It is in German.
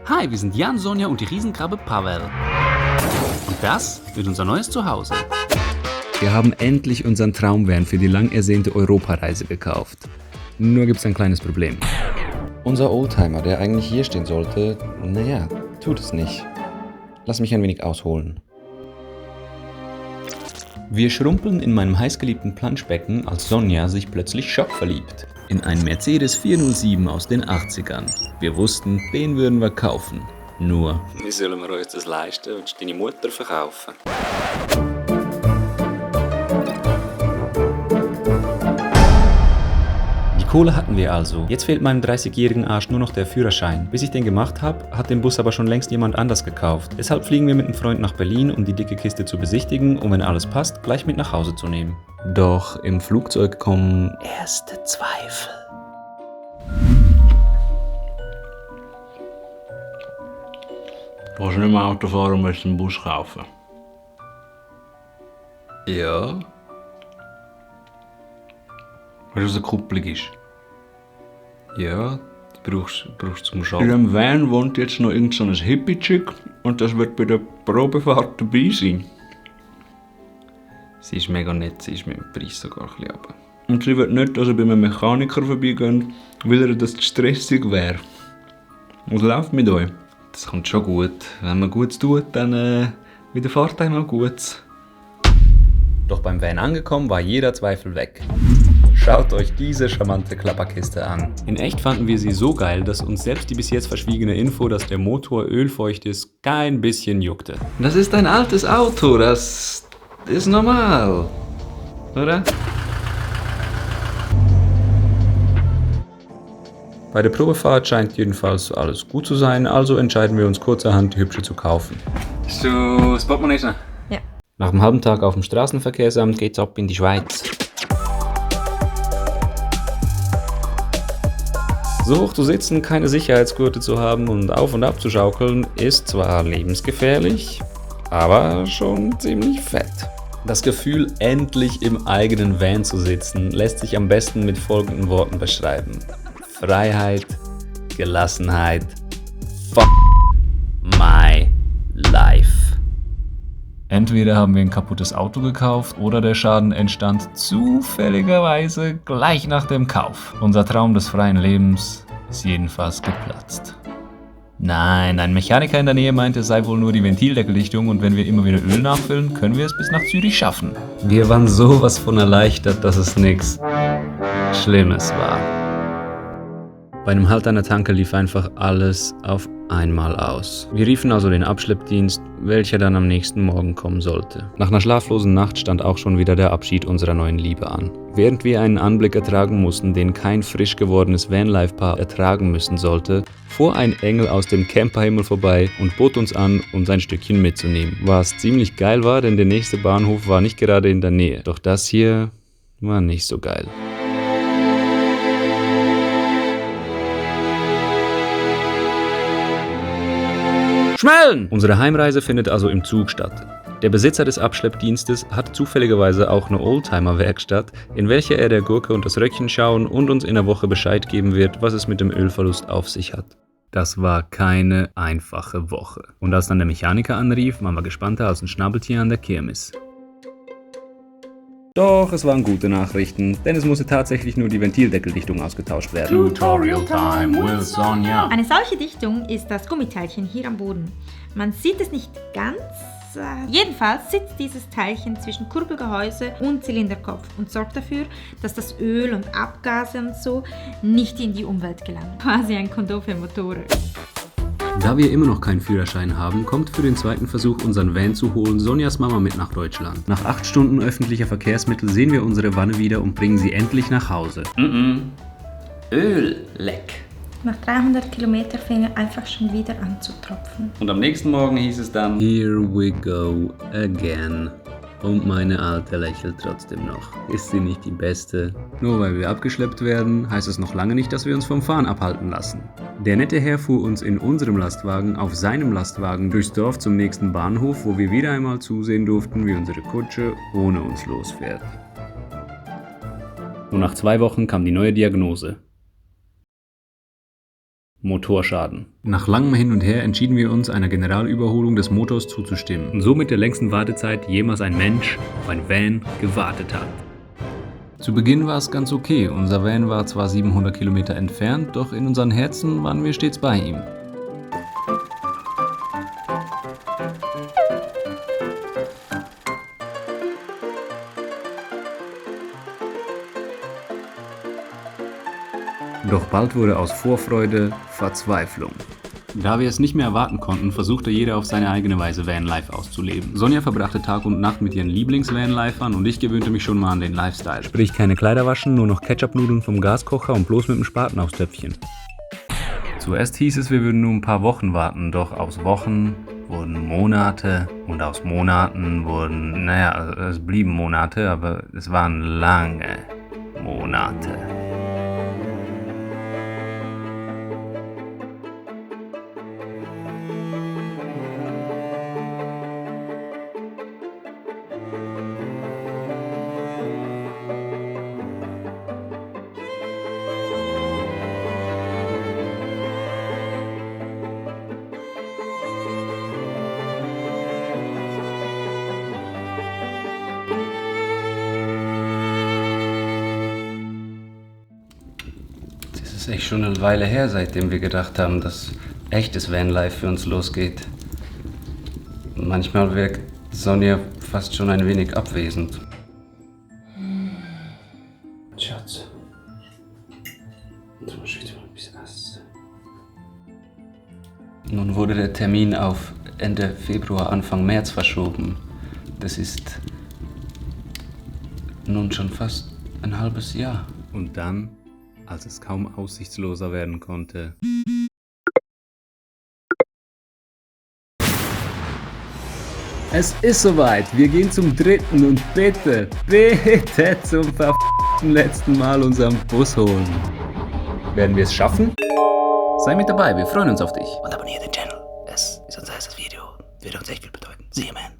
Hi, wir sind Jan, Sonja und die Riesenkrabbe Pavel. Und das wird unser neues Zuhause. Wir haben endlich unseren Traumvan für die lang ersehnte Europareise gekauft. Nur gibt's ein kleines Problem. Unser Oldtimer, der eigentlich hier stehen sollte, tut es nicht. Lass mich ein wenig ausholen. Wir schrumpeln in meinem heißgeliebten Planschbecken, als Sonja sich plötzlich schockverliebt. In einen Mercedes 407 aus den 80ern. Wir wussten, den würden wir kaufen. Nur, wie sollen wir uns das leisten? Willst du deine Mutter verkaufen? Die Kohle hatten wir also. Jetzt fehlt meinem 30-jährigen Arsch nur noch der Führerschein. Bis ich den gemacht habe, hat den Bus aber schon längst jemand anders gekauft. Deshalb fliegen wir mit einem Freund nach Berlin, um die dicke Kiste zu besichtigen und wenn alles passt, gleich mit nach Hause zu nehmen. Doch im Flugzeug kommen erste Zweifel. Du kannst nicht mehr Auto fahren und willst einen Bus kaufen. Ja. Weißt du, was eine Kupplung ist? Ja, die brauchst du zum In Schalten. dem Van wohnt jetzt noch irgend so ein Hippie-Chick und das wird bei der Probefahrt dabei sein. Sie ist mega nett, sie ist mit dem Preis sogar ein bisschen runter. Und sie will nicht, dass er bei einem Mechaniker vorbeigeht, weil er das zu stressig wäre. Was läuft mit euch? Das kommt schon gut. Wenn man Gutes tut, dann widerfährt einem auch Gutes. Doch beim Van angekommen war jeder Zweifel weg. Schaut euch diese charmante Klapperkiste an. In echt fanden wir sie so geil, dass uns selbst die bis jetzt verschwiegene Info, dass der Motor ölfeucht ist, kein bisschen juckte. Das ist ein altes Auto, das ist normal, oder? Bei der Probefahrt scheint jedenfalls alles gut zu sein, also entscheiden wir uns kurzerhand, die hübsche zu kaufen. Hast du das Portemonnaie schon? Ja. Nach einem halben Tag auf dem Straßenverkehrsamt geht's ab in die Schweiz. So hoch zu sitzen, keine Sicherheitsgurte zu haben und auf und ab zu schaukeln, ist zwar lebensgefährlich, aber schon ziemlich fett. Das Gefühl, endlich im eigenen Van zu sitzen, lässt sich am besten mit folgenden Worten beschreiben. Freiheit, Gelassenheit, my life. Entweder haben wir ein kaputtes Auto gekauft oder der Schaden entstand zufälligerweise gleich nach dem Kauf. Unser Traum des freien Lebens ist jedenfalls geplatzt. Nein, ein Mechaniker in der Nähe meinte, es sei wohl nur die Ventildeckeldichtung und wenn wir immer wieder Öl nachfüllen, können wir es bis nach Zürich schaffen. Wir waren sowas von erleichtert, dass es nichts Schlimmes war. Bei einem Halt an der Tanke lief einfach alles auf einmal aus. Wir riefen also den Abschleppdienst, welcher dann am nächsten Morgen kommen sollte. Nach einer schlaflosen Nacht stand auch schon wieder der Abschied unserer neuen Liebe an. Während wir einen Anblick ertragen mussten, den kein frisch gewordenes Vanlife-Paar ertragen müssen sollte, fuhr ein Engel aus dem Camperhimmel vorbei und bot uns an, uns ein Stückchen mitzunehmen. Was ziemlich geil war, denn der nächste Bahnhof war nicht gerade in der Nähe. Doch das hier war nicht so geil. Schmellen! Unsere Heimreise findet also im Zug statt. Der Besitzer des Abschleppdienstes hat zufälligerweise auch eine Oldtimer-Werkstatt, in welcher er der Gurke und das Röckchen schauen und uns in der Woche Bescheid geben wird, was es mit dem Ölverlust auf sich hat. Das war keine einfache Woche. Und als dann der Mechaniker anrief, waren wir gespannter als ein Schnabeltier an der Kirmes. Doch, es waren gute Nachrichten, denn es musste tatsächlich nur die Ventildeckeldichtung ausgetauscht werden. Tutorial Time with Sonja. Eine solche Dichtung ist das Gummiteilchen hier am Boden. Man sieht es nicht ganz. Jedenfalls sitzt dieses Teilchen zwischen Kurbelgehäuse und Zylinderkopf und sorgt dafür, dass das Öl und Abgase und so nicht in die Umwelt gelangen. Quasi ein Kondom für Motoren. Da wir immer noch keinen Führerschein haben, kommt für den zweiten Versuch, unseren Van zu holen, Sonjas Mama mit nach Deutschland. Nach 8 Stunden öffentlicher Verkehrsmittel sehen wir unsere Wanne wieder und bringen sie endlich nach Hause. Öl leck. Nach 300 Kilometern fing er einfach schon wieder an zu tropfen. Und am nächsten Morgen hieß es dann: Here we go again. Und meine Alte lächelt trotzdem noch. Ist sie nicht die Beste? Nur weil wir abgeschleppt werden, heißt es noch lange nicht, dass wir uns vom Fahren abhalten lassen. Der nette Herr fuhr uns in unserem Lastwagen auf seinem Lastwagen durchs Dorf zum nächsten Bahnhof, wo wir wieder einmal zusehen durften, wie unsere Kutsche ohne uns losfährt. Nur nach 2 Wochen kam die neue Diagnose. Motorschaden. Nach langem Hin und Her entschieden wir uns, einer Generalüberholung des Motors zuzustimmen. Und somit der längsten Wartezeit, jemals ein Mensch auf ein Van gewartet hat. Zu Beginn war es ganz okay. Unser Van war zwar 700 Kilometer entfernt, doch in unseren Herzen waren wir stets bei ihm. Doch bald wurde aus Vorfreude Verzweiflung. Da wir es nicht mehr erwarten konnten, versuchte jeder auf seine eigene Weise Vanlife auszuleben. Sonja verbrachte Tag und Nacht mit ihren Lieblings-Vanlifern und ich gewöhnte mich schon mal an den Lifestyle. Sprich keine Kleider waschen, nur noch Ketchup-Nudeln vom Gaskocher und bloß mit dem Spaten aufs Töpfchen. Zuerst hieß es, wir würden nur ein paar Wochen warten, doch aus Wochen wurden Monate und aus Monaten wurden, es blieben Monate, aber es waren lange Monate. Das ist echt schon eine Weile her, seitdem wir gedacht haben, dass echtes Vanlife für uns losgeht. Manchmal wirkt Sonja fast schon ein wenig abwesend. Schatz, du musst wieder mal ein bisschen essen. Nun wurde der Termin auf Ende Februar, Anfang März verschoben. Das ist nun schon fast ein halbes Jahr. Und dann, als es kaum aussichtsloser werden konnte, es ist soweit, wir gehen zum dritten und bitte zum verf***ten letzten Mal unseren Bus holen. Werden wir es schaffen? Sei mit dabei, wir freuen uns auf dich. Und abonniere den Channel. Es ist unser erstes Video. Würde uns echt viel bedeuten. See you, man.